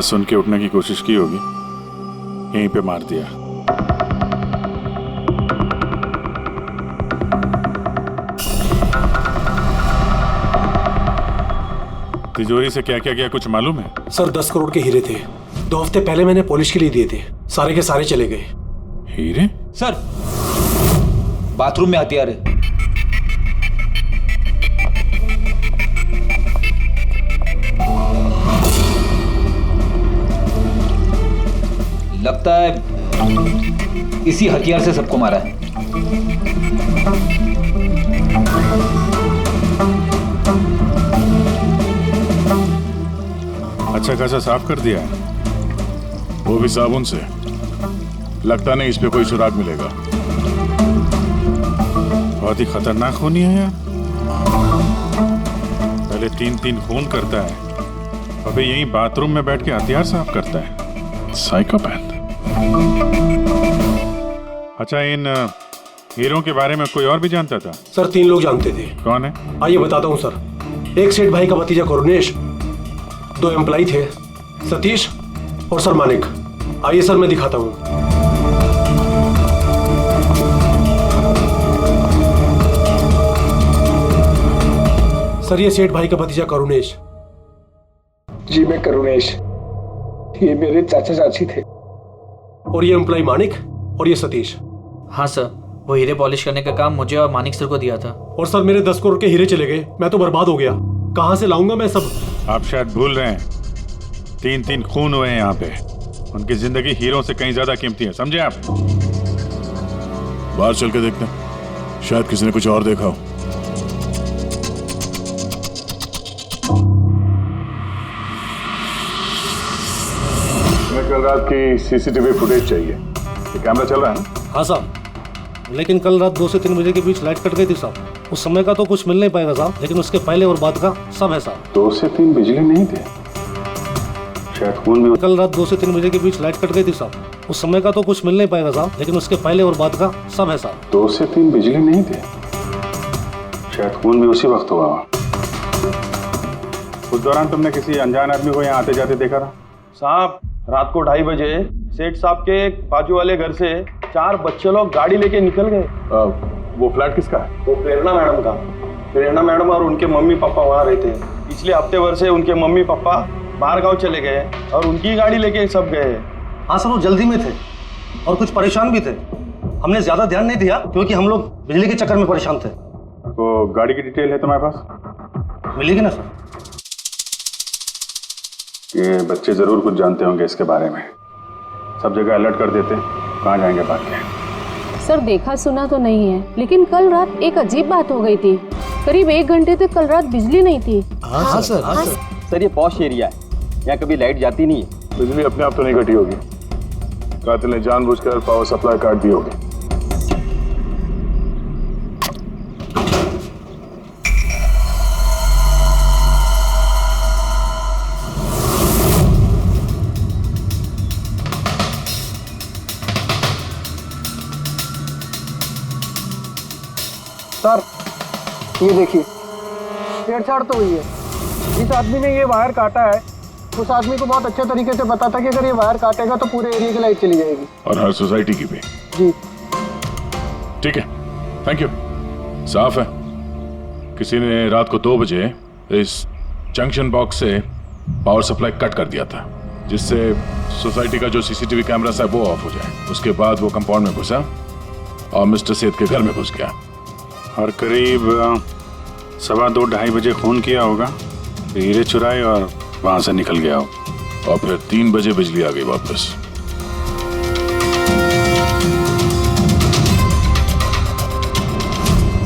आवाज सुन के उठने की कोशिश की होगी, यहीं पे मार दिया। तिजोरी से क्या क्या गया कुछ मालूम है? सर 10 करोड़ के हीरे थे, 2 हफ्ते पहले मैंने पॉलिश के लिए दिए थे, सारे के सारे चले गए। हीरे? सर बाथरूम में हथियार है। लगता है इसी हथियार से सबको मारा है। अच्छा खासा साफ कर दिया है, वो भी साबुन से। लगता नहीं इस पे कोई सुराग मिलेगा। बहुत ही खतरनाक खूनी है यार। पहले 3-3 खून करता है, अबे यहीं बाथरूम में बैठ के हथियार साफ करता है। साइकोपैथ। अच्छा, इन हीरों के बारे में कोई और भी जानता था? सर 3 लोग जानते थे। कौन है? आइए बताता हूँ सर। एक सेठ भाई का भतीजा करुणेश, 2 एम्प्लॉय थे, सतीश और सर मानिक। आइए सर मैं दिखाता हूँ। सर ये सेठ भाई का भतीजा करुणेश। जी मैं करुणेश, ये मेरे चाचा चाची थे। और ये एम्प्लॉय मानिक और ये सतीश। हाँ सर, वो हीरे पॉलिश करने का काम मुझे और मानिक सर को दिया था। और सर मेरे 10 करोड़ के हीरे चले गए, मैं तो बर्बाद हो गया। कहाँ से लाऊंगा मैं सब? आप शायद भूल रहे हैं, 3-3 खून हुए हैं यहाँ पे। उनकी जिंदगी हीरों से कहीं ज्यादा कीमती है, समझे आप? बाहर चल के देखते हैं, शायद किसी ने कुछ और देखा हो। हमें कल रात की सीसीटीवी फुटेज चाहिए। ये कैमरा चल रहा है ना? हाँ साहब, लेकिन कल रात 2 से 3 बजे के बीच लाइट कट गई थी साहब। उस समय का तो कुछ मिल नहीं पाएगा साहब, लेकिन उसके पहले और बाद का सब है साहब। 2 से 3 बिजली नहीं थे, शायद खून भी। कल रात 2 से 3 बजे के बीच लाइट कट गई थी साहब। उस समय का तो कुछ मिल नहीं पाएगा साहब, लेकिन उसके पहले और बाद का सब है साहब। 2 से 3 बिजली नहीं थे, शायद खून भी उसी वक्त हुआ। उस दौरान तुमने किसी अनजान आदमी को यहाँ आते जाते देखा था? साहब रात को 2:30 बजे सेठ साहब के बाजू वाले घर से 4 बच्चे लोग गाड़ी लेके निकल गए। वो फ्लैट किसका है? वो प्रेरणा मैडम का। प्रेरणा मैडम और उनके मम्मी पापा वहाँ रहते हैं। पिछले हफ्ते भर से उनके मम्मी पापा बाहर गाँव चले गए और उनकी गाड़ी लेके सब गए। हाँ सर, वो जल्दी में थे और कुछ परेशान भी थे। हमने ज्यादा ध्यान नहीं दिया क्योंकि हम लोग बिजली के चक्कर में परेशान थे। वो गाड़ी की डिटेल है तुम्हारे पास? मिलेगी ना सर? ये बच्चे जरूर कुछ जानते होंगे इसके बारे में। सब जगह अलर्ट कर देते, कहाँ जाएंगे भाग के। सर देखा सुना तो नहीं है, लेकिन कल रात एक अजीब बात हो गई थी। करीब 1 घंटे तक कल रात बिजली नहीं थी। हाँ सर। सर ये पॉश एरिया है, यहाँ कभी लाइट जाती नहीं है। बिजली अपने आप तो नहीं घटी होगी, कातिल ने जानबूझकर पावर सप्लाई काट दी होगी। सर ये देखिए, छेड़छाड़ तो हुई है। जिस आदमी ने ये वायर काटा है उस आदमी को बहुत अच्छे तरीके से पता था कि अगर ये वायर काटेगा तो पूरे एरिया की लाइट चली जाएगी। और हर सोसाइटी की भी। जी ठीक है, थैंक यू। साफ है, किसी ने रात को 2 बजे इस जंक्शन बॉक्स से पावर सप्लाई कट कर दिया था, जिससे सोसाइटी का जो सीसीटीवी कैमरा है वो ऑफ हो जाए। उसके बाद वो कंपाउंड में घुसा और मिस्टर सेठ के घर में घुस गया। और करीब 2:15-2:30 बजे खून किया होगा, हीरे चुराए और वहां से निकल गया हो। और फिर 3 बजे बिजली आ गई वापस।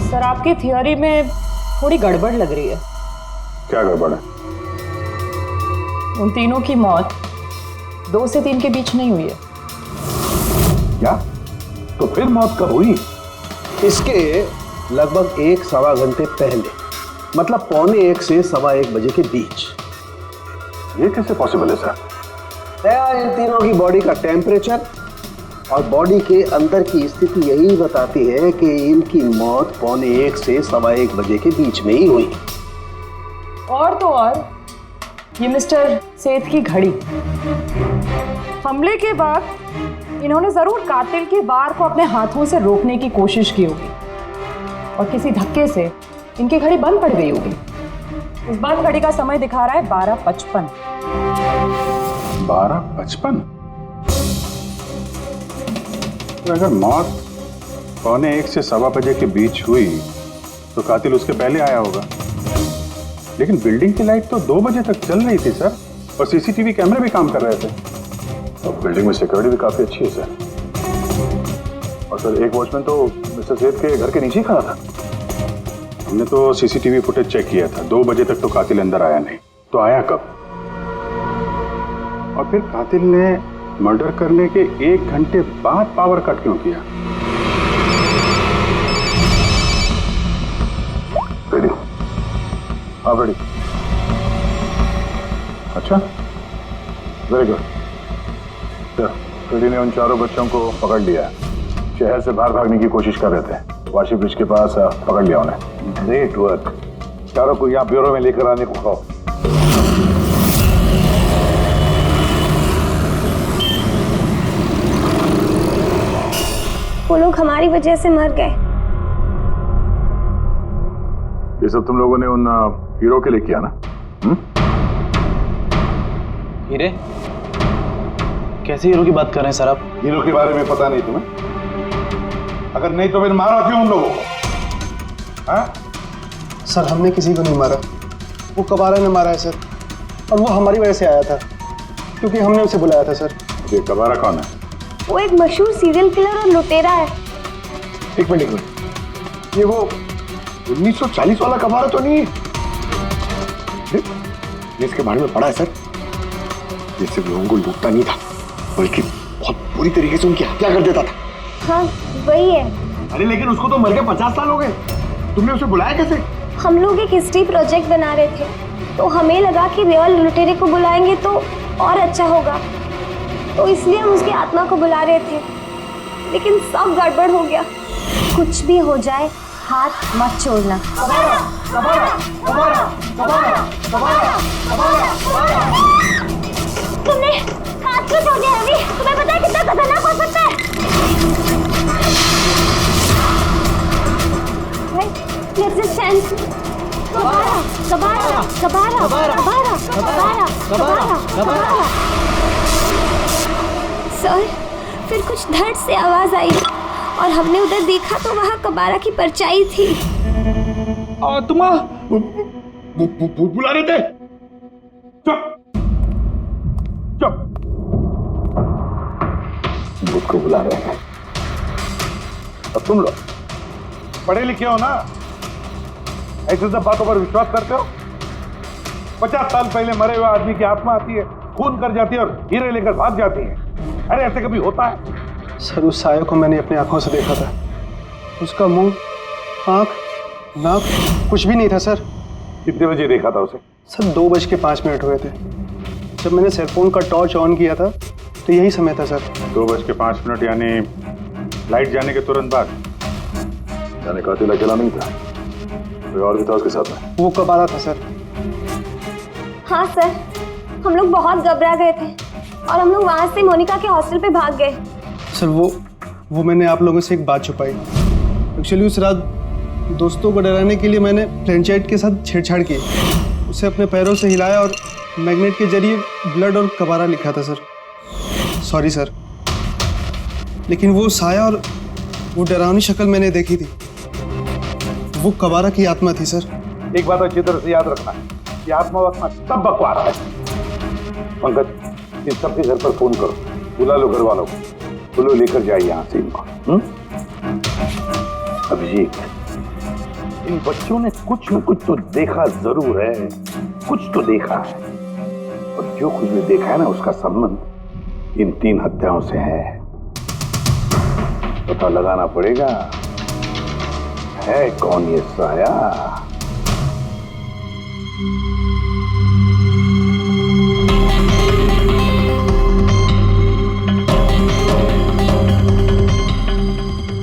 सर आपकी थियोरी में थोड़ी गड़बड़ लग रही है। क्या गड़बड़ है? उन तीनों की मौत 2 से 3 के बीच नहीं हुई है। क्या? तो फिर मौत कब हुई? इसके लगभग 1-1.25 घंटे पहले, मतलब 1:45 से 1:15 बजे के बीच। ये कैसे पॉसिबल है सर? इन तीनों की बॉडी का टेम्परेचर और बॉडी के अंदर की स्थिति यही बताती है कि इनकी मौत 1:45 से 1:15 बजे के बीच में ही हुई। और तो और ये मिस्टर सेठ की घड़ी। हमले के बाद इन्होंने जरूर कातिल की वार को अपने हाथों से रोकने की कोशिश की होगी और किसी धक्के से इनकी घड़ी बंद पड़ गई होगी। इस बंद घड़ी का समय दिखा रहा है 12:55। 12:55? तो अगर मौत 1:45 से 1:15 बजे के बीच हुई तो कातिल उसके पहले आया होगा। लेकिन बिल्डिंग की लाइट तो 2 बजे तक चल रही थी सर, और सीसीटीवी कैमरे भी काम कर रहे थे, और बिल्डिंग में सिक्योरिटी भी काफी अच्छी है सर। और सर एक वॉचमैन तो मिस्टर सेठ के घर के नीचे ही खड़ा था। हमने तो सीसीटीवी फुटेज चेक किया था, 2 बजे तक तो कातिल अंदर आया नहीं। तो आया कब? और फिर कातिल ने मर्डर करने के 1 घंटे बाद पावर कट क्यों किया? रेडी? हाँ रेडी। अच्छा, वेरी गुड। रेडी ने उन चारों बच्चों को पकड़ लिया है। शहर से बाहर भागने की कोशिश कर रहे थे, वाशी ब्रिज के पास पकड़ लिया उन्हें। Great work. चारों को यहाँ ब्यूरो में लेकर आने को कहो। वो लोग हमारी वजह से मर गए। ये सब तुम लोगों ने उन हीरो के लिए किया ना? हीरे? कैसे हीरो की बात कर रहे हैं सर आप? हीरो के बारे में पता नहीं तुम्हें? अगर नहीं तो फिर मारा क्यों उन लोगों को? हाँ? सर हमने किसी को नहीं मारा, वो कबारा ने मारा है सर, और वो हमारी वजह से आया था क्योंकि हमने उसे बुलाया था सर। ये कबारा कौन है? वो एक मशहूर सीरियल किलर और लुटेरा है। एक मिनट, ये वो 1940 वाला कबारा तो नहीं है? ये इसके बारे में पढ़ा है सर। ये सिर्फ लोगों को लूटता नहीं था, बल्कि बहुत बुरी तरीके से उनकी हत्या कर देता था। हाँ वही है। अरे लेकिन उसको तो मर के 50 साल हो गए, तुमने उसे बुलाया कैसे? हम लोग एक हिस्ट्री प्रोजेक्ट बना रहे थे, तो हमें लगा कि रियल लुटेरे को बुलाएंगे तो और अच्छा होगा, तो इसलिए हम उसकी आत्मा को बुला रहे थे। लेकिन सब गड़बड़ हो गया। कुछ भी हो जाए हाथ मत छोड़ना। तुमने हाथ क्यों छोड़ दिया रवि? तुम्हें पता है कितना खतरनाक हो सकता है? रेजिस्टेंस। कबारा, कबारा, कबारा, कबारा, कबारा, कबारा, कबारा। सर, फिर कुछ धड़ से आवाज आई और हमने उधर देखा तो वहाँ कबारा की परछाई थी। तुम बुला रहे थे? चुप चुप। भूत को बुला रहे हैं। अब तुम लोग पढ़े लिखे हो ना, ऐसे सब बातों पर विश्वास करते हो? 50 साल पहले मरे हुए आदमी की आत्मा आती है, खून कर जाती है और हीरे लेकर भाग जाती है। अरे ऐसे कभी होता है? सर उस साये को मैंने अपनी आंखों से देखा था। उसका मुंह, आंख, नाक कुछ भी नहीं था सर। कितने बजे देखा था उसे? सर 2:05 हुए थे। जब मैंने सेलफोन का टॉर्च ऑन किया था तो यही समय था सर। 2:05 यानी लाइट जाने के तुरंत बाद? जाने कातिल अकेला नहीं था, कोई और भी था उसके साथ में? वो कबारा था सर। हाँ सर, हम लोग बहुत घबरा गए थे और हम लोग वहां से मोनिका के हॉस्टल पे भाग गए। सर वो मैंने आप लोगों से एक बात छुपाई। एक्चुअली उस रात दोस्तों को डराने के लिए मैंने फ्लैशलाइट के साथ छेड़छाड़ की, उसे अपने पैरों से हिलाया और मैग्नेट के जरिए ब्लड और कबारा लिखा था सर। सॉरी सर, लेकिन वो साया और वो डरावनी शक्ल मैंने देखी थी, वो कबारा की आत्मा थी सर। एक बात अच्छी तरह से याद रखना है, ये आत्मा वात्मा सब बकवास है। पंकज, इस सबके घर पर फोन करो, बुला लो घर वालों को, बोलो लेकर जाए यहाँ से इनको। अभिजीत, इन बच्चों ने कुछ न कुछ तो देखा जरूर है, कुछ तो देखा है, और जो कुछ भी देखा है ना उसका संबंध इन 3 हत्याओं से है। पता लगाना पड़ेगा है कौन ये साया।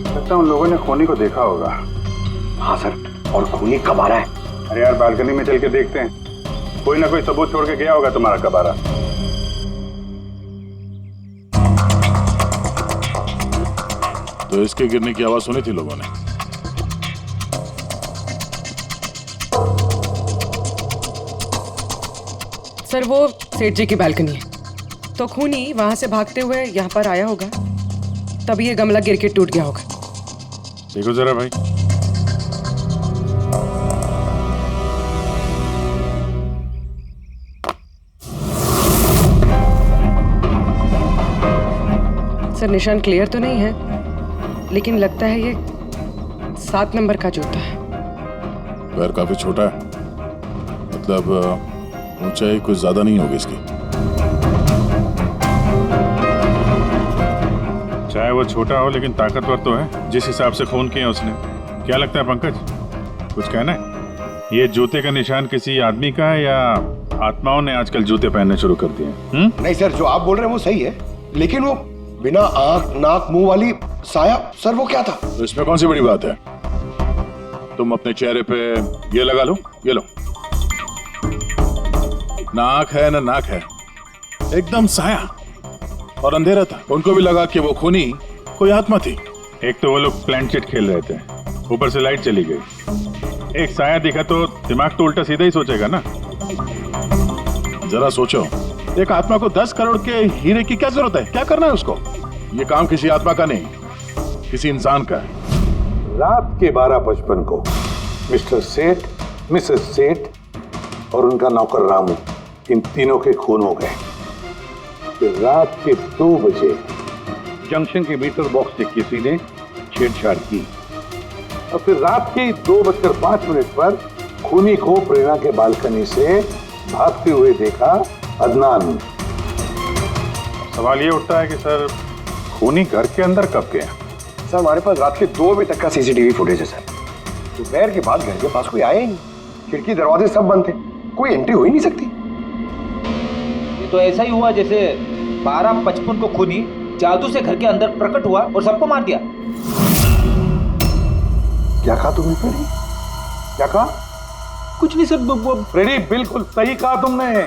लगता है उन लोगों ने खूनी को देखा होगा। हाँ सर, और खूनी कबारा है। अरे यार बालकनी में चल के देखते हैं। कोई ना कोई सबूत छोड़ के गया होगा तुम्हारा कबारा। तो इसके गिरने की आवाज सुनी थी लोगों ने? सर वो सेठ जी की बालकनी है, तो खूनी वहां से भागते हुए यहाँ पर आया होगा, तभी ये गमला गिर के टूट गया होगा। देखो जरा भाई। सर निशान क्लियर तो नहीं है, लेकिन लगता है ये 7 नंबर का जूता है। पैर काफी छोटा है, मतलब ऊंचाई कुछ ज्यादा नहीं होगी इसकी। चाहे वो छोटा हो लेकिन ताकतवर तो है, जिस हिसाब से खून किया उसने। क्या लगता है पंकज, कुछ कहना है? ये जूते का निशान किसी आदमी का है या आत्माओं ने आजकल जूते पहनने शुरू कर दिए? नहीं सर, जो आप बोल रहे हैं वो सही है, लेकिन वो बिना आंख नाक मुंह वाली साया, सर वो क्या था? तो इसमें कौन सी बड़ी बात है? तुम अपने चेहरे पे ये लगा लो, ये लो। ना आंख है ना नाक है, एकदम साया और अंधेरा था। उनको भी लगा कि वो खूनी कोई आत्मा थी। एक तो वो लोग प्लानचेट खेल रहे थे, ऊपर से लाइट चली गई। एक साया दिखा तो दिमाग तो उल्टा सीधा ही सोचेगा ना। जरा सोचो, एक आत्मा को 10 करोड़ के हीरे की क्या जरूरत है? क्या करना है उसको? ये काम किसी आत्मा का नहीं, किसी इंसान का है। रात के 12:55 को मिस्टर सेठ, मिसेस सेठ और उनका नौकर रामू, इन तीनों के खून हो गए। फिर रात के 2 बजे जंक्शन के मीटर बॉक्स से किसी ने छेड़छाड़ की और फिर रात के 2:05 पर खूनी को प्रेरणा के बालकनी से भागते हुए देखा अदनान। सवाल ये उठता है कि सर खूनी घर के अंदर कब गया? सर हमारे पास रात के 2 बजे तक का सीसीटीवी फुटेज है सर। दोपहर के बाद घर के पास कोई आया ही नहीं, खिड़की दरवाजे सब बंद थे, कोई एंट्री हो ही नहीं सकती। ये तो ऐसा ही हुआ जैसे 12:55 को खूनी जादू से घर के अंदर प्रकट हुआ और सबको मार दिया। क्या कहा तुमने फ्रेडी? क्या कहा? कुछ नहीं सर, फ्रेडी बिल्कुल सही कहा तुमने।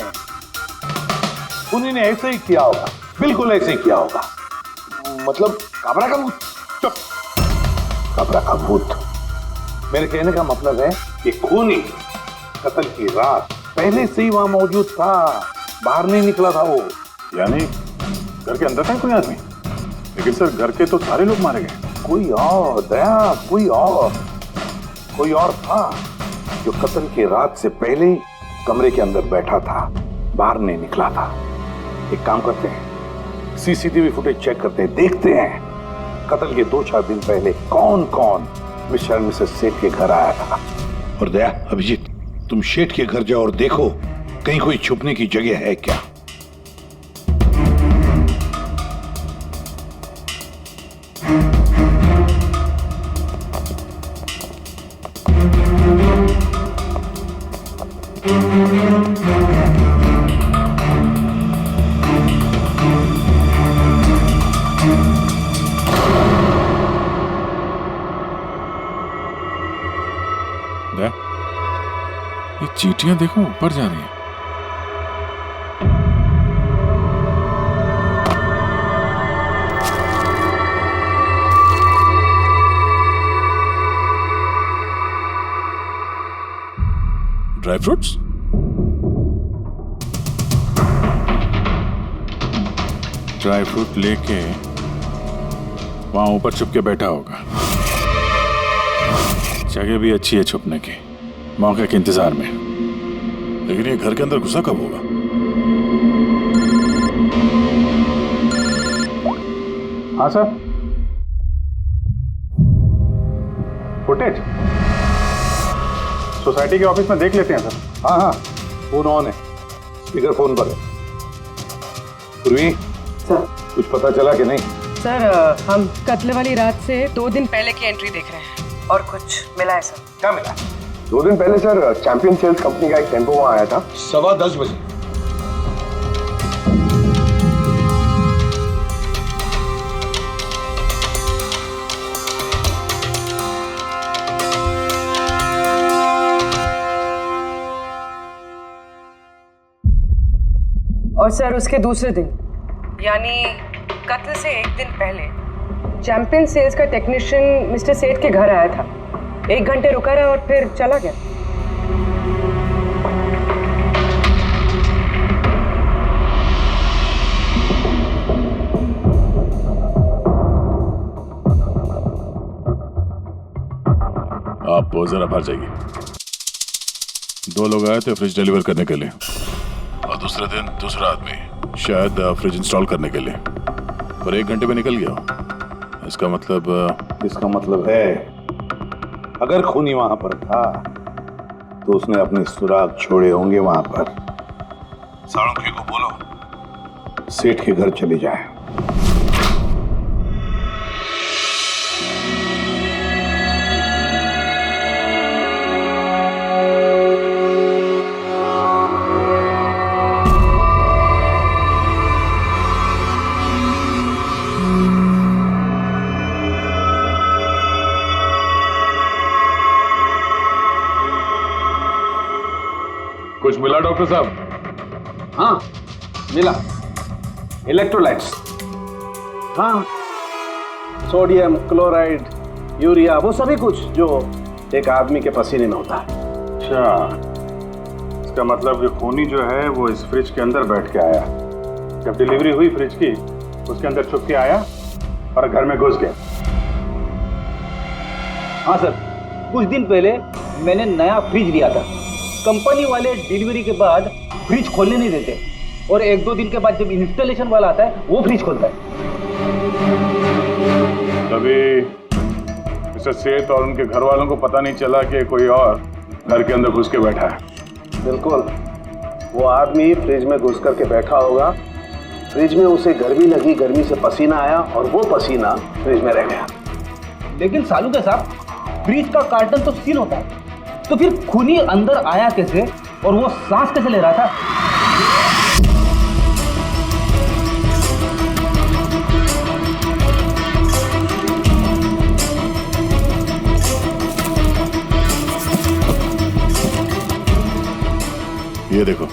खूनी ने ऐसे ही किया होगा, बिल्कुल ऐसे ही किया होगा। मतलब काबरा का भूत? चुप। काबरा का भूत? मेरे कहने का मतलब है कि खूनी कत्ल की रात पहले से ही वहां मौजूद था, बाहर नहीं निकला था वो। यानी घर के अंदर था कोई आदमी? लेकिन सर घर के तो सारे लोग मारे गए। कोई और दया, कोई और था जो कत्ल की रात से पहले ही कमरे के अंदर बैठा था, बाहर नहीं निकला था। एक काम करते हैं, सीसीटीवी फुटेज चेक करते हैं, देखते हैं कत्ल के 2-4 दिन पहले कौन कौन मिस्टर मिसेस सेठ के घर आया था। और दया, अभिजीत, तुम शेठ के घर जाओ और देखो कहीं कोई छुपने की जगह है क्या। ये चींटियां देखो ऊपर जा रही हैं। Dry fruits? ड्राई फ्रूट लेके वहां ऊपर छुप के बैठा होगा। जगह भी अच्छी है छुपने की, मौके के इंतजार में। लेकिन ये घर के अंदर घुसा कब होगा? हाँ सर, फुटेज सोसाइटी के ऑफिस में देख लेते हैं सर। हाँ, फोन ऑन है, स्पीकर फोन पर है। पूर्वी सर, कुछ पता चला कि नहीं? सर हम कत्ल वाली रात से 2 दिन पहले की एंट्री देख रहे हैं और कुछ मिला है सर। क्या मिला? 2 दिन पहले सर चैंपियन सेल्स कंपनी का एक टेम्पो वहां आया था 10:15 बजे। और सर उसके दूसरे दिन यानी कत्ल से एक दिन पहले चैंपियन सेल्स का टेक्नीशियन मिस्टर सेठ के घर आया था। 1 घंटे रुका रहा और फिर चला गया। आप जरा बाहर जाइए। 2 लोग आए थे फ्रिज डिलीवर करने के लिए और दूसरे दिन दूसरा आदमी शायद फ्रिज इंस्टॉल करने के लिए, और 1 घंटे में निकल गया। इसका मतलब है अगर खूनी वहां पर था तो उसने अपने सुराग छोड़े होंगे वहां पर। साळुंखे को बोलो सेठ के घर चले जाए। कुछ मिला डॉक्टर साहब? हाँ मिला, इलेक्ट्रोलाइट्स। हाँ, सोडियम क्लोराइड यूरिया वो सभी कुछ जो एक आदमी के पसीने में होता है। अच्छा, इसका मतलब कि खूनी जो है वो इस फ्रिज के अंदर बैठ के आया। जब डिलीवरी हुई फ्रिज की उसके अंदर छुप के आया और घर में घुस गया। हाँ सर, कुछ दिन पहले मैंने नया फ्रिज लिया था। कंपनी वाले डिलीवरी के बाद फ्रिज खोलने नहीं देते और 1-2 दिन के बाद जब इंस्टॉलेशन वाला आता है वो फ्रिज खोलता है। तभी मिस्टर सेठ और उनके घर वालों को पता नहीं चला कि कोई और घर के अंदर घुस के बैठा है। बिल्कुल, वो आदमी फ्रिज में घुस करके बैठा होगा। फ्रिज में उसे गर्मी लगी, गर्मी से पसीना आया और वो पसीना फ्रिज में रह गया। लेकिन सालुंखे साहब, फ्रिज का कार्टन तो सील होता है, तो फिर खूनी अंदर आया कैसे और वो सांस कैसे ले रहा था? ये देखो,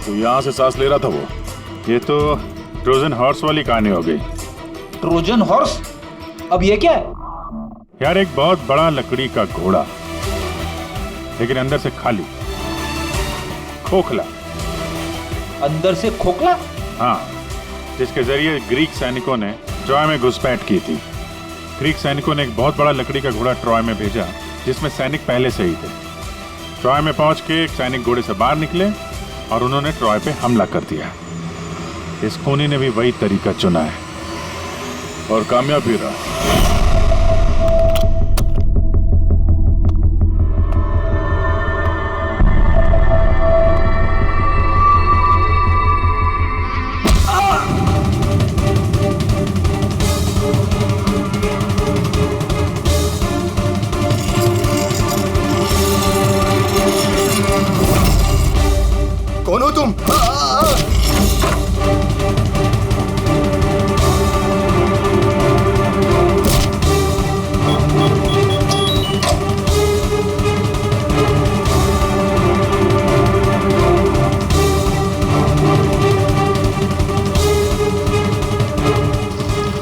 तो यहां से सांस ले रहा था वो। ये तो ट्रोजन हॉर्स वाली कहानी हो गई। Trojan horse? अब ये क्या है? यार, एक बहुत बड़ा लकड़ी का घोड़ा, लेकिन अंदर से खाली, खोखला। अंदर से खोखला? हाँ, जिसके जरिए ग्रीक सैनिकों ने ट्रॉय में घुसपैठ की थी। ग्रीक सैनिकों ने एक बहुत बड़ा लकड़ी का घोड़ा ट्रॉय में भेजा, जिसमें सैनिक पहले से ही थे। ट्रॉय में पहुंच के एक सैनिक घोड़े से बाहर निकले और उन्होंने ट्रॉय पे हमला कर दिया। इस खूनी ने भी वही तरीका चुना है और कामयाब भी रहा। कौन हो तुम?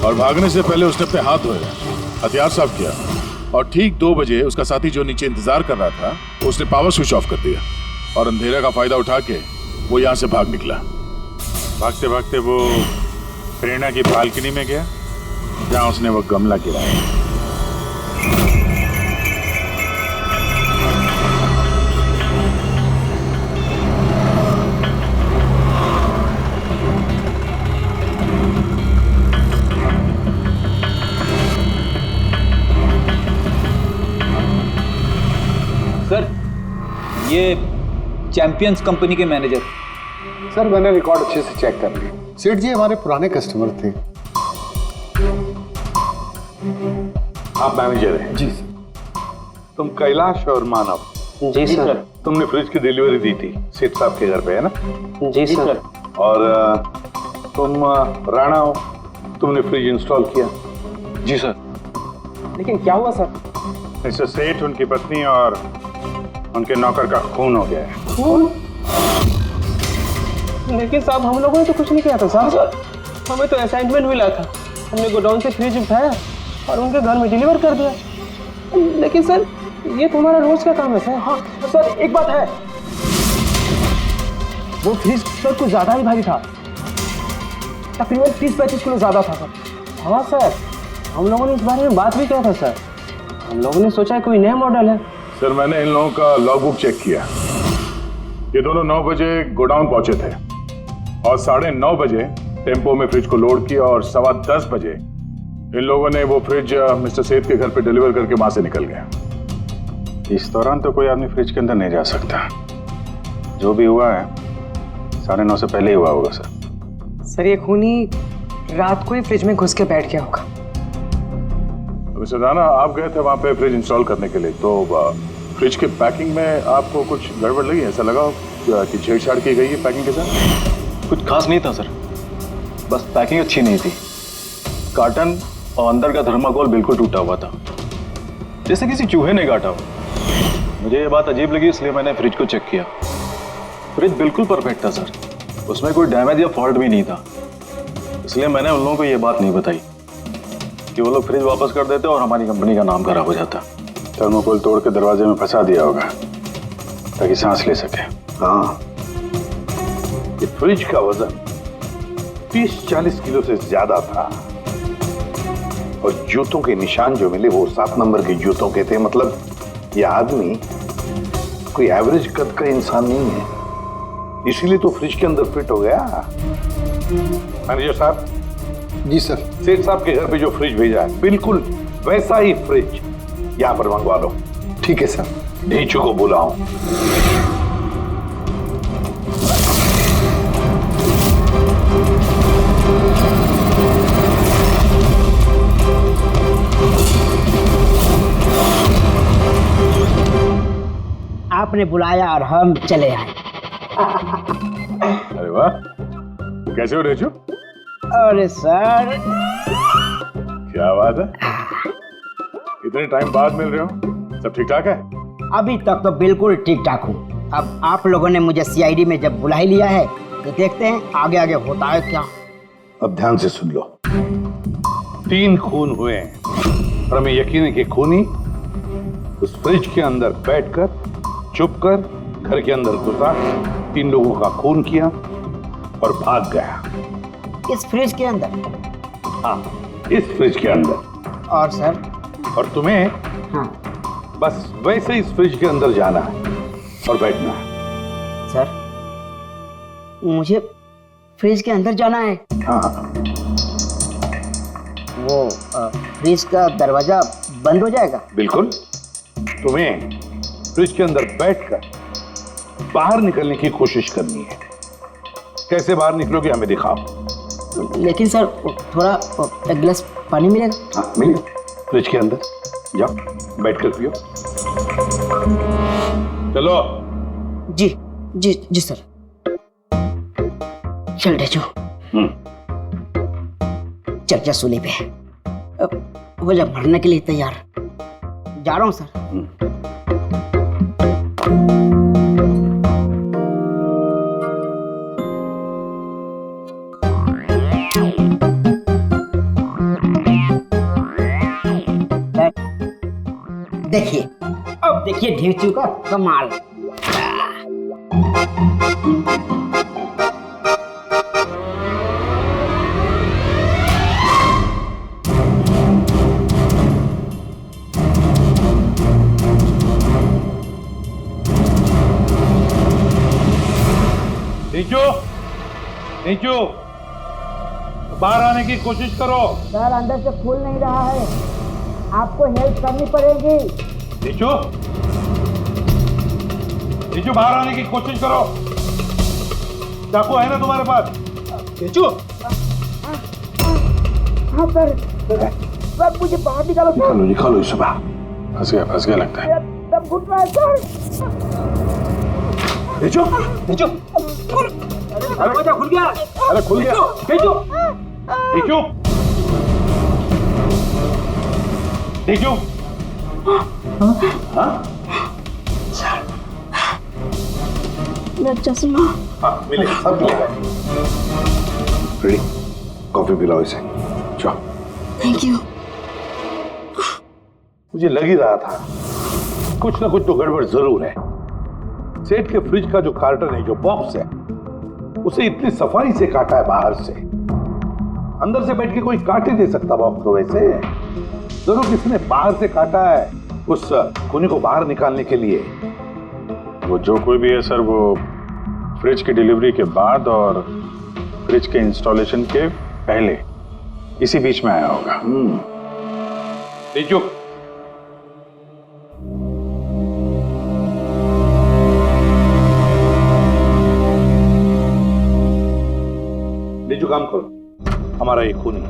और भागने से पहले उसने अपने हाथ धोए, हथियार साफ किया और ठीक 2 बजे उसका साथी जो नीचे इंतजार कर रहा था उसने पावर स्विच ऑफ कर दिया और अंधेरे का फायदा उठा के वो यहाँ से भाग निकला। भागते भागते वो प्रेरणा की बालकनी में गया, जहाँ उसने वो गमला गिराया। सर, ये चैंपियंस कंपनी के मैनेजर। सर, मैंने रिकॉर्ड अच्छे से चेक कर लिया। सेठ जी हमारे पुराने कस्टमर थे। आप मैनेजर हैं? जी सर। तुम कैलाश और मानव? जी सर। तुमने फ्रिज की डिलीवरी दी थी सेठ साहब के घर पे, है ना? जी सर। और तुम राणा हो, तुमने फ्रिज इंस्टॉल किया? जी सर। लेकिन क्या हुआ सर? मिस्टर सेठ, उनकी पत्नी और उनके नौकर का खून हो गया है। खून? लेकिन साहब हम लोगों ने तो कुछ नहीं किया था साहब। हमें तो असाइनमेंट मिला था, हमने गोडाउन से फ्रिज उठाया और उनके घर में डिलीवर कर दिया। लेकिन सर ये तुम्हारा रोज का काम है सर। हाँ सर एक बात है, वो फ्रिज सर कुछ ज्यादा ही भारी था, तकरीबन 30-35 किलो ज्यादा था सर। हाँ सर, हम लोगों ने इस बारे में बात भी किया था सर। हम लोगों ने सोचा कोई नया मॉडल है। सर मैंने इन लोगों का लॉगबुक चेक किया, ये दोनों 9 बजे गोडाउन पहुंचे थे और 9:30 बजे टेम्पो में फ्रिज को लोड किया और 10:15 बजे इन लोगों ने वो फ्रिज मिस्टर सेठ के घर पे डिलीवर करके वहां से निकल गए। इस दौरान तो कोई आदमी फ्रिज के अंदर नहीं जा सकता। जो भी हुआ है 9:30 से पहले ही हुआ होगा सर। सर ये खूनी रात को ही फ्रिज में घुस के बैठ गया होगा। मिस्टर राणा, आप गए थे वहां पे फ्रिज इंस्टॉल करने के लिए, तो फ्रिज के पैकिंग में आपको कुछ गड़बड़ लगी? ऐसा लगा कि छेड़छाड़ की गई है पैकिंग के साथ? कुछ खास नहीं था सर, बस पैकिंग अच्छी नहीं थी। कार्टन और अंदर का थर्माकोल बिल्कुल टूटा हुआ था, जैसे किसी चूहे ने काटा हो। मुझे ये बात अजीब लगी, इसलिए मैंने फ्रिज को चेक किया। फ्रिज बिल्कुल परफेक्ट था सर, उसमें कोई डैमेज या फॉल्ट भी नहीं था। इसलिए मैंने उन लोगों को ये बात नहीं बताई कि वो लोग फ्रिज वापस कर देते और हमारी कंपनी का नाम खराब हो जाता। थर्मोकोल तोड़ के दरवाजे में फंसा दिया होगा ताकि सांस ले सके। हाँ, ये फ्रिज का वजन 30-40 किलो से ज्यादा था और जूतों के निशान जो मिले वो 7 नंबर के जूतों के थे। मतलब ये आदमी कोई एवरेज कद का इंसान नहीं है, इसीलिए तो फ्रिज के अंदर फिट हो गया। मैनेजर साहब। जी सर। सेठ साहब के घर पे जो फ्रिज भेजा है बिल्कुल वैसा ही फ्रिज यहाँ पर मंगवा लो। ठीक है सर। ढीचू को बुलाओ। आपने बुलाया और हम चले आए। अरे वाह, कैसे हो रेचू? अरे सर, क्या बात है, इतने टाइम बाद मिल रहे हो, सब ठीक ठाक है? अभी तक तो बिल्कुल ठीक ठाक हूँ। अब आप लोगों ने मुझे सीआईडी में जब बुला ही लिया है तो देखते हैं आगे आगे होता है क्या। अब ध्यान से सुन लो। 3 खून हुए हैं और हमें यकीन है कि खूनी उस फ्रिज के अंदर बैठकर चुपकर घर के अंदर घुसा, 3 लोगों का खून किया और भाग गया। इस फ्रिज के अंदर? हाँ, इस फ्रिज के अंदर। और सर? और तुम्हें हाँ, बस वैसे इस फ्रिज के अंदर जाना है और बैठना है। सर, मुझे फ्रिज के अंदर जाना है? हाँ। वो फ्रिज का दरवाजा बंद हो जाएगा? बिल्कुल। तुम्हें फ्रिज के अंदर बैठकर बाहर निकलने की कोशिश करनी है। कैसे बाहर निकलोगे हमें दिखाओ। लेकिन सर थोड़ा एक गिलास पानी मिलेगा? हाँ मिलेगा, फ्रिज के अंदर जाओ, बैठकर पियो। चलो। जी जी जी सर। चल रेचू, चर्चा सुनी पे वो जब मरने के लिए तैयार। जा रहा हूँ सर। देखिए, अब देखिए ढेचू का कमाल। नीचू, नीचू, बाहर आने की कोशिश करो। सर अंदर से खुल नहीं रहा है, आपको हेल्प करनी पड़ेगी। नीचू, नीचू बाहर आने की कोशिश करो। चाकू है ना तुम्हारे पास? नीचू। हाँ सर, सर मुझे बाहर निकालो सर। निकालो निकालो इसे बाहर। फंस गया लगता है। सब घुट रहा है सर। नीचू, नीचू। दरवाजा खुल गया। अरे खुल गया। नीचू, नीचू, नीचू। हाँ? मेरा चश्मा। हाँ मिलेगा, सब मिलेगा। रेडी, कॉफी पिलाओ इसे। जाओ। Thank you. मुझे लग ही रहा था कुछ ना कुछ तो गड़बड़ जरूर है। सेठ के फ्रिज का जो कार्टन है, जो बॉक्स है, उसे इतनी सफाई से काटा है बाहर से। अंदर से बैठ के कोई काट ही नहीं सकता बॉक्स को वैसे। जरूर किसी ने बाहर से काटा है उस खूनी को बाहर निकालने के लिए। वो जो कोई भी है सर, वो फ्रिज की डिलीवरी के बाद और फ्रिज के इंस्टॉलेशन के पहले इसी बीच में आया होगा। तेजो, जो काम करो। हमारा ये खूनी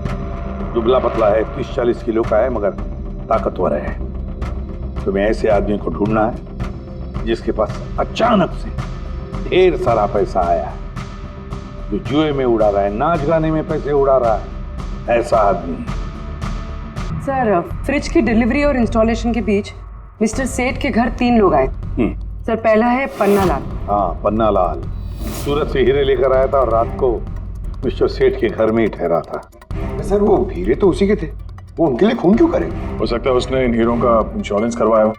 दुबला पतला है, 30-40 किलो का है, मगर ताकतवर है। तुम्हें ऐसे आदमी को ढूंढना है जिसके पास अचानक से ढेर सारा पैसा आया है, जो जुए में उड़ा रहा है, नाच गाने में पैसे उड़ा रहा है, ऐसा आदमी। सर, फ्रिज की डिलीवरी और इंस्टॉलेशन के बीच मिस्टर सेठ के घर 3 लोग आए। सर, पहला है पन्ना लाल। हाँ, पन्ना लाल सूरत से हीरे लेकर आया था और रात को मिस्टर सेठ के घर में ही ठहरा था। सर, वो हीरे तो उसी के थे, वो उनके लिए खून क्यों करे? हो सकता है उसने इन हीरों का इंश्योरेंस करवाया हो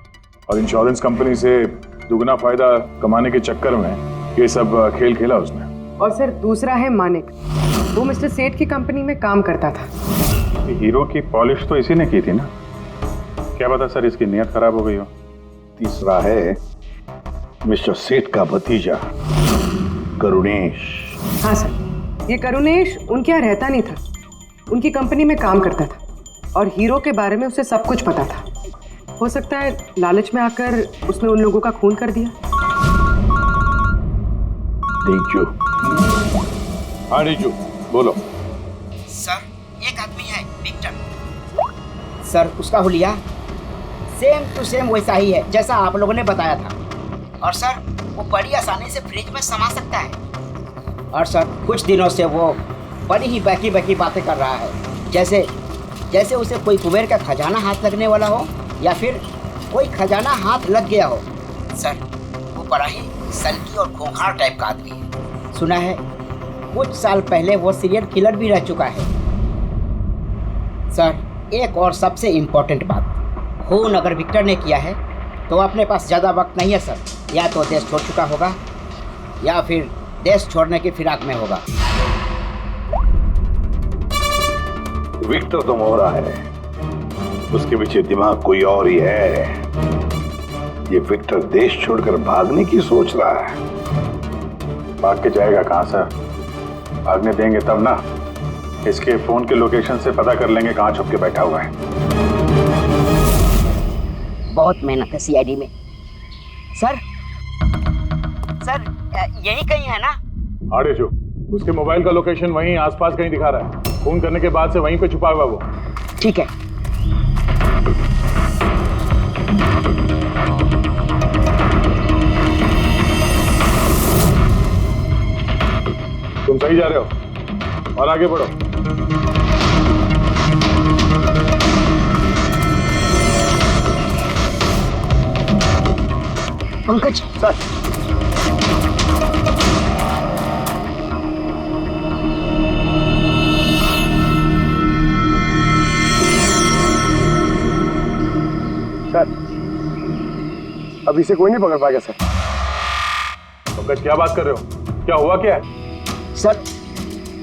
और इंश्योरेंस कंपनी से दुगना फायदा कमाने के चक्कर में ये सब खेल खेला उसने। और सर, दूसरा है मानिक। वो मिस्टर सेठ की कंपनी में काम करता था। हीरो की पॉलिश तो इसी ने की थी ना, क्या पता सर इसकी नीयत खराब हो गई हो। तीसरा है मिस्टर सेठ का भतीजा करुणेश। हाँ सर, ये करुणेश उनके यहाँ रहता नहीं था, उनकी कंपनी में काम करता था और हीरो के बारे में उसे सब कुछ पता था। हो सकता है लालच में आकर उसने उन लोगों का खून कर दिया। डीजू, हाँ डीजू, बोलो। सर, एक आदमी है विक्टर। सर, उसका हुलिया सेम टू सेम वैसा ही है जैसा आप लोगों ने बताया था। और सर, वो बड़ी आसानी से फ्रिज में समा सकता है। और सर, कुछ दिनों से वो बड़ी ही बहकी बहकी बातें कर रहा है, जैसे उसे कोई कुबेर का खजाना हाथ लगने वाला हो या फिर कोई खजाना हाथ लग गया हो। सर, वो बड़ा ही सल्की और खूंखार टाइप का आदमी है। सुना है कुछ साल पहले वो सीरियल किलर भी रह चुका है। सर, एक और सबसे इम्पोर्टेंट बात, खून अगर विक्टर ने किया है तो अपने पास ज़्यादा वक्त नहीं है सर। या तो देश छोड़ चुका होगा या फिर देश छोड़ने की फिराक में होगा। विक्टर तो मोहरा है, उसके पीछे दिमाग कोई और ही है। ये विक्टर देश छोड़कर भागने की सोच रहा है। भाग के जाएगा कहाँ सर, भागने देंगे तब ना। इसके फोन के लोकेशन से पता कर लेंगे कहाँ छुप के बैठा हुआ है। बहुत मेहनत है सीआईडी में। सर, यही कहीं है ना? हाँ डेजू, उसके मोबाइल का लोकेशन वहीं आसपास कहीं दिखा रहा है। फोन करने के बाद से वहीं पे छुपा हुआ वो। ठीक है। तुम सही जा रहे हो और आगे बढ़ो। पंकज सर, अभी से कोई नहीं पकड़ पाएगा सर। पंकज, क्या बात कर रहे हो? क्या हुआ क्या है? सर,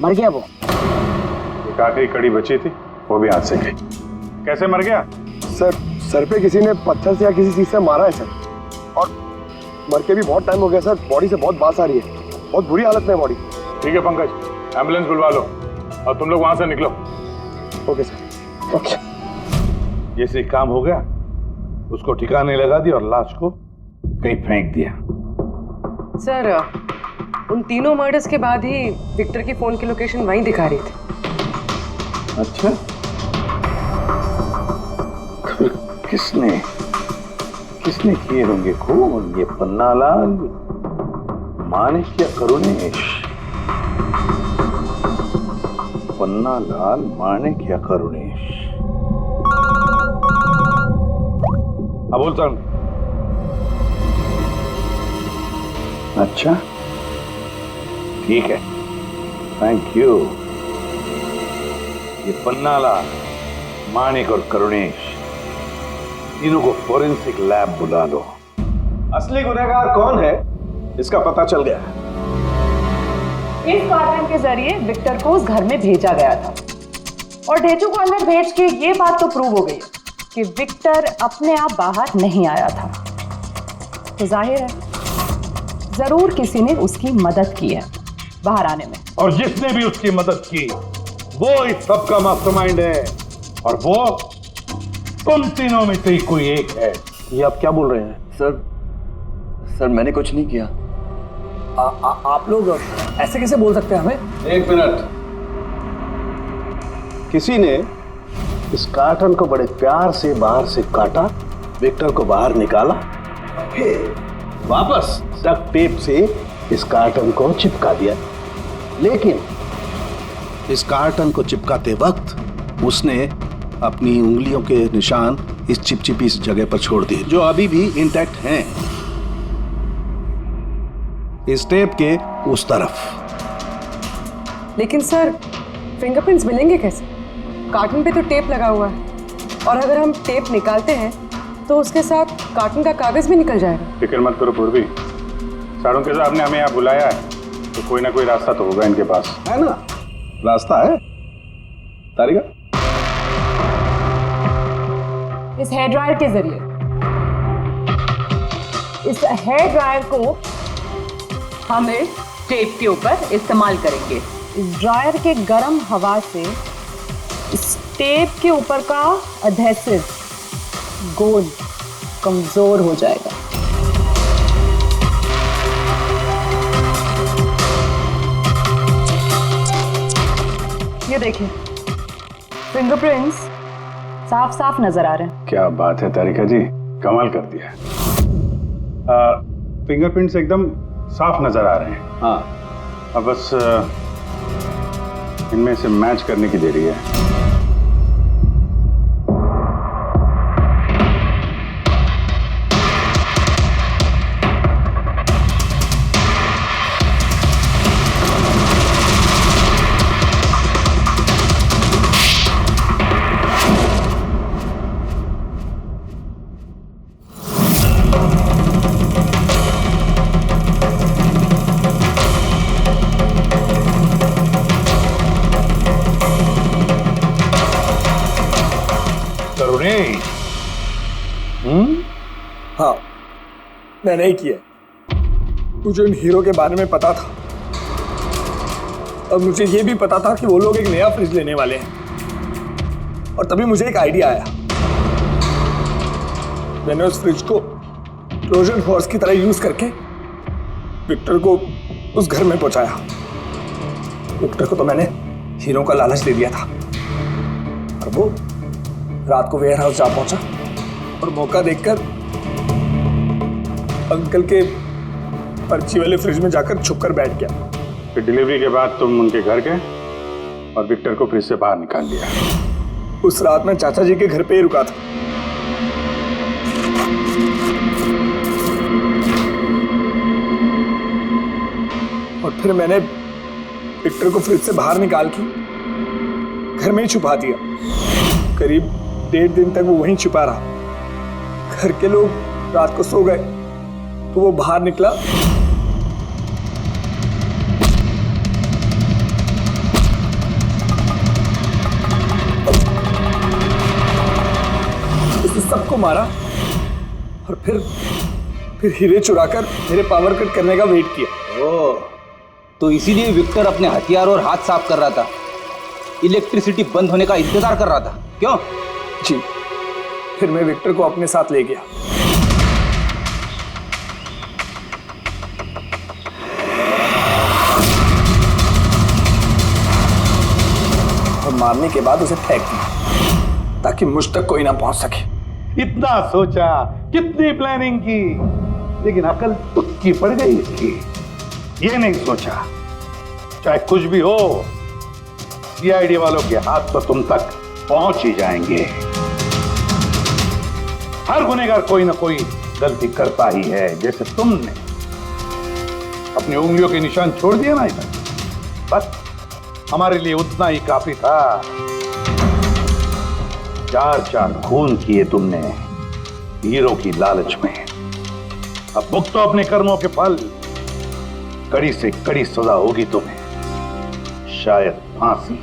मर गया वो। एक आखिरी कड़ी बची थी, वो भी हाथ से गई। कैसे मर गया? सर पे किसी ने पत्थर से या किसी चीज से मारा है सर, और मर के भी बहुत टाइम हो गया सर। बॉडी से बहुत बास आ रही है, बहुत बुरी हालत में है बॉडी। ठीक है पंकज, एम्बुलेंस बुलवा लो और तुम लोग वहां से निकलो। Okay sir. ओके। जैसे काम हो गया, उसको ठिकाने लगा दिया और लाश को कहीं फेंक दिया। सर, उन तीनों मर्डर्स के बाद ही विक्टर की फोन की लोकेशन वहीं दिखा रही थी। अच्छा, तो किसने किए होंगे खून? ये पन्ना लाल, माणिक या करुणेश? पन्ना लाल, माणिक या करुणेश? बोलता हूं। अच्छा, ठीक है, थैंक यू। ये पन्नाला, मानिक और करुणेश, तीनों को फोरेंसिक लैब बुला लो। असली गुनहगार कौन है इसका पता चल गया। इस कार्टन के जरिए विक्टर को उस घर में भेजा गया था और ढेचू को अंदर भेज के ये बात तो प्रूव हो गई कि विक्टर अपने आप बाहर नहीं आया था। तो जाहिर है जरूर किसी ने उसकी मदद की है बाहर आने में। और जिसने भी उसकी मदद की वो इस सब का मास्टरमाइंड है, और वो तुम तीनों में से ही कोई एक है। ये आप क्या बोल रहे हैं? सर मैंने कुछ नहीं किया। आप लोग ऐसे कैसे बोल सकते हैं हमें? एक मिनट। किसी ने इस कार्टन को बड़े प्यार से बाहर से काटा, विक्टर को बाहर निकाला, फिर वापस डक्ट टेप से इस कार्टन को चिपका दिया। लेकिन इस कार्टन को चिपकाते वक्त उसने अपनी उंगलियों के निशान इस चिपचिपी इस जगह पर छोड़ दिए, जो अभी भी इंटैक्ट हैं, इस टेप के उस तरफ। लेकिन सर फिंगरप्रिंट्स मिलेंगे कैसे? कार्टन पे तो टेप लगा हुआ है, और अगर हम टेप निकालते हैं तो उसके साथ कार्टन का कागज भी निकल जाएगा। फिक्र मत करो पूर्वी, सारों के साहब ने हमें यहाँ बुलाया है तो कोई ना कोई रास्ता तो होगा इनके पास। है ना, रास्ता है। तारिका, इस हेयर ड्रायर के जरिए इस हेयर ड्रायर को हम इस टेप के ऊपर इस्तेमाल करेंगे। इस ड्रायर के गर्म हवा से इस टेप के ऊपर का एडहेसिव गोंद कमजोर हो जाएगा। ये देखिए, फिंगरप्रिंट्स साफ साफ नजर आ रहे हैं। क्या बात है तारिका जी, कमाल कर दिया। फिंगरप्रिंट्स एकदम साफ नजर आ रहे हैं। हाँ, अब बस इनमें से मैच करने की देरी है। हाँ, मैंने ही किया। मुझे उन हीरो के बारे में पता था, और मुझे ये भी पता था कि वो लोग एक नया फ्रिज लेने वाले हैं। और तभी मुझे एक आइडिया आया। मैंने उस फ्रिज को ट्रोजन हॉर्स की तरह यूज करके विक्टर को उस घर में पहुंचाया। विक्टर को तो मैंने हीरो का लालच दे दिया था, और वो रात को वेयर हाउस जा पहुंचा और मौका देखकर अंकल के पर्ची वाले फ्रिज में जाकर छुपकर बैठ गया। फिर डिलीवरी के बाद तुम उनके घर गए और विक्टर को फ्रिज से बाहर निकाल दिया। उस रात मैं चाचा जी के घर पे ही रुका था। और फिर मैंने विक्टर को फ्रिज से बाहर निकाल के घर में ही छुपा दिया। करीब 1.5 दिन तक वो वहीं छुपा रहा। घर के लोग रात को सो गए तो वो बाहर निकला। उसने सबको मारा और फिर हीरे चुराकर मेरे पावर कट करने का वेट किया। ओह, तो इसीलिए विक्टर अपने हथियार और हाथ साफ कर रहा था, इलेक्ट्रिसिटी बंद होने का इंतजार कर रहा था, क्यों? जी, फिर मैं विक्टर को अपने साथ ले गया। और मारने के बाद उसे फेंक दिया ताकि मुझ तक कोई ना पहुंच सके। इतना सोचा, कितनी प्लानिंग की, लेकिन अकल तुक्की पड़ गई इसकी। ये नहीं सोचा चाहे कुछ भी हो, सीआईडी वालों के हाथ तो तुम तक पहुंच ही जाएंगे। हर गुनहगार कोई ना कोई गलती करता ही है, जैसे तुमने। अपनी उंगलियों के निशान छोड़ दिए ना इधर, बस हमारे लिए उतना ही काफी था। 4 खून किए तुमने हीरो की लालच में। अब भुगतो अपने कर्मों के फल। कड़ी से कड़ी सजा होगी तुम्हें, शायद फांसी।